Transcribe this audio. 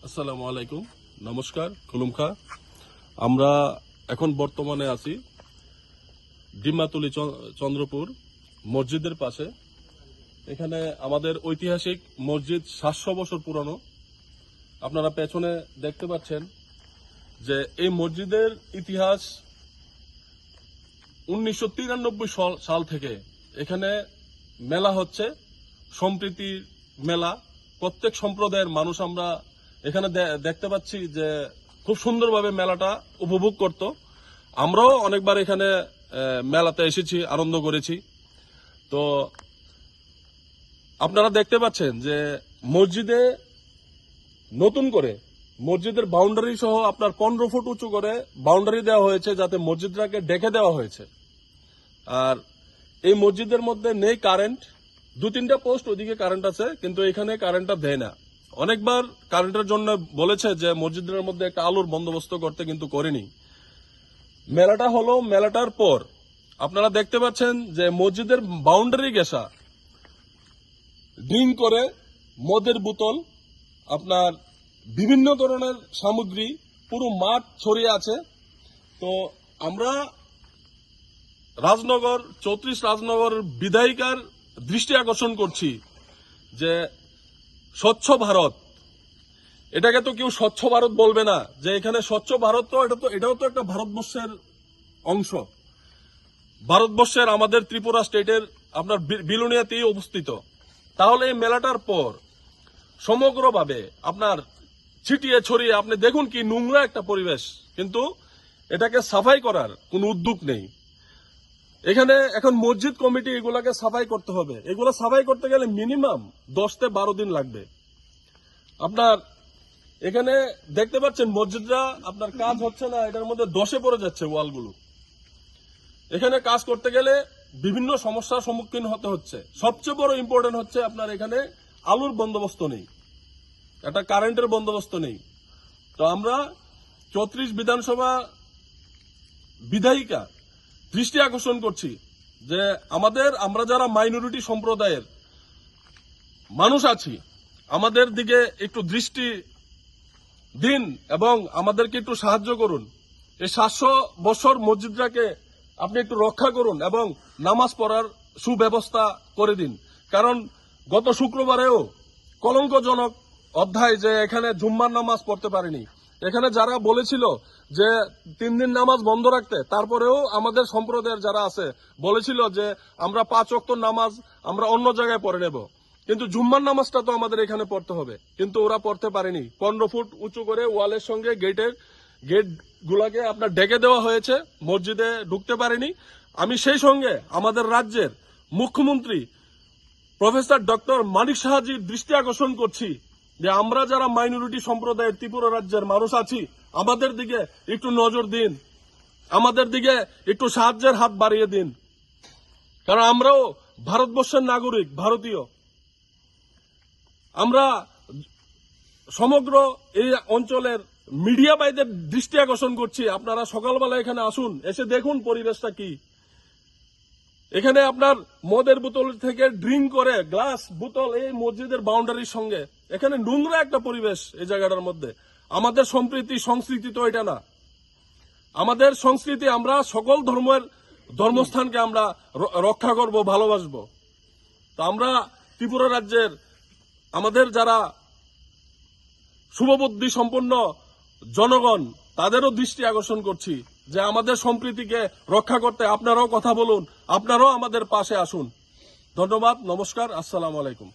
আসসালামু আলাইকুম, নমস্কার, খুলুমখা। আমরা এখন বর্তমানে আছি ডিমাতুলি চন্দ্রপুর মসজিদের পাশে। এখানে আমাদের ঐতিহাসিক মসজিদ 700 বছর পুরানো। আপনারা পেছনে দেখতে পাচ্ছেন যে এই মসজিদের ইতিহাস 1993 সাল থেকে এখানে মেলা হচ্ছে, সম্প্রীতির মেলা। প্রত্যেক সম্প্রদায়ের মানুষ আমরা এখানে দেখতে পাচ্ছি যে খুব সুন্দরভাবে মেলাটা উপভোগ করত। আমরাও অনেকবার এখানে মেলাতে এসেছি, আনন্দ করেছি। তো আপনারা দেখতে পাচ্ছেন যে মসজিদে নতুন করে মসজিদের বাউন্ডারি সহ আপনার 15 ফুট উঁচু করে বাউন্ডারি দেওয়া হয়েছে, যাতে মসজিদটাকে ডেকে দেওয়া হয়েছে। আর এই মসজিদের মধ্যে নেই কারেন্ট, 2-3টা পোস্ট ওইদিকে কারেন্ট আছে, কিন্তু এখানে কারেন্টটা দেয় না। অনেকবার কারেন্টের জন্য বলেছে যে মসজিদের মধ্যে একটা আলোর বন্দোবস্ত করতে, কিন্তু করেনি। মেলাটা হলো, মেলাটার পর আপনারা দেখতে পাচ্ছেন যে মসজিদের বাউন্ডারি ঘেঁষা ড্রিঙ্ক করে মদের বোতল, আপনার বিভিন্ন ধরনের সামগ্রী পুরো মাঠ ছড়িয়ে আছে। তো আমরা রাজনগর 34 রাজনগর বিধায়িকার দৃষ্টি আকর্ষণ করছি যে স্বচ্ছ ভারত, এটাকে তো কেউ স্বচ্ছ ভারত বলবে না। যে এখানে স্বচ্ছ ভারত, তো এটাও তো একটা ভারতবর্ষের অংশ। ভারতবর্ষের আমাদের ত্রিপুরা স্টেটের আপনার বিলোনিয়াতেই অবস্থিত। তাহলে এই মেলাটার পর সমগ্রভাবে আপনার ছিটিয়ে ছড়িয়ে আপনি দেখুন কি নোংরা একটা পরিবেশ, কিন্তু এটাকে সাফাই করার কোনো উদ্যোগ নেই। এখানে এখন মসজিদ কমিটি এগুলাকে সাফাই করতে হবে। এগুলো সাফাই করতে গেলে মিনিমাম 10-12 দিন লাগবে। আপনার এখানে দেখতে পাচ্ছেন মসজিদটা আপনার কাজ হচ্ছে না, এটার মধ্যে দশে পড়ে যাচ্ছে ওয়ালগুলো। এখানে কাজ করতে গেলে বিভিন্ন সমস্যার সম্মুখীন হতে হচ্ছে। সবচেয়ে বড় ইম্পর্টেন্ট হচ্ছে আপনার এখানে আলোর বন্দোবস্ত নেই, একটা কারেন্টের বন্দোবস্ত নেই। তো আমরা 34 বিধানসভা বিধায়িকা দৃষ্টি আকর্ষণ করছি যে আমরা যারা মাইনরিটি সম্প্রদায়ের মানুষ আছি, আমাদের দিকে একটু দৃষ্টি দিন এবং আমাদেরকে একটু সাহায্য করুন। এই 700 বছর মসজিদটাকে আপনি একটু রক্ষা করুন এবং নামাজ পড়ার সুব্যবস্থা করে দিন। কারণ গত শুক্রবারেও কলঙ্কজনক অধ্যায় যে এখানে জুম্মার নামাজ পড়তে পারেনি। এখানে যারা বলেছিল যে 3 দিন নামাজ বন্ধ রাখতে, তারপরেও আমাদের সম্প্রদায়ের যারা আছে বলেছিল যে আমরা 5 ওয়াক্ত নামাজ আমরা অন্য জায়গায় পড়ে নেব, কিন্তু জুম্মার নামাজটা তো আমাদের এখানে পড়তে হবে, কিন্তু ওরা পড়তে পারেনি। 15 ফুট উঁচু করে ওয়ালের সঙ্গে গেট গুলাকে আপনার ডেকে দেওয়া হয়েছে, মসজিদে ঢুকতে পারেনি। আমি সেই সঙ্গে আমাদের রাজ্যের মুখ্যমন্ত্রী প্রফেসর ডক্টর মানিক সাহাজির দৃষ্টি আকর্ষণ করছি যে আমরা যারা মাইনরিটি সম্প্রদায়ের ত্রিপুরা রাজ্যের মানুষ আছি, আমাদের দিকে একটু নজর দিন, আমাদের দিকে একটু সাহায্যের হাত বাড়িয়ে দিন। কারণ আমরাও ভারতবর্ষের নাগরিক, ভারতীয়। আমরা সমগ্র এই অঞ্চলের মিডিয়া ভাইদের দৃষ্টি আকর্ষণ করছি, আপনারা সকালবেলা এখানে আসুন, এসে দেখুন পরিবেশটা কি। এখানে আপনার মদের বোতল থেকে ড্রিঙ্ক করে গ্লাস বোতল এই মসজিদের বাউন্ডারির সঙ্গে, এখানে নোংরা একটা পরিবেশ এই জায়গাটার মধ্যে। আমাদের সম্প্রীতি সংস্কৃতি তো এটা না। আমাদের সংস্কৃতি, আমরা সকল ধর্মের ধর্মস্থানকে আমরা রক্ষা করব, ভালোবাসবো। তো আমরা ত্রিপুরা রাজ্যের আমাদের যারা শুভবুদ্ধি সম্পন্ন জনগণ, তাদেরও দৃষ্টি আকর্ষণ করছি যে আমাদের সম্প্রীতিকে রক্ষা করতে আপনারাও কথা বলুন, আপনারাও আমাদের পাশে আসুন। ধন্যবাদ, নমস্কার, আসসালামু আলাইকুম।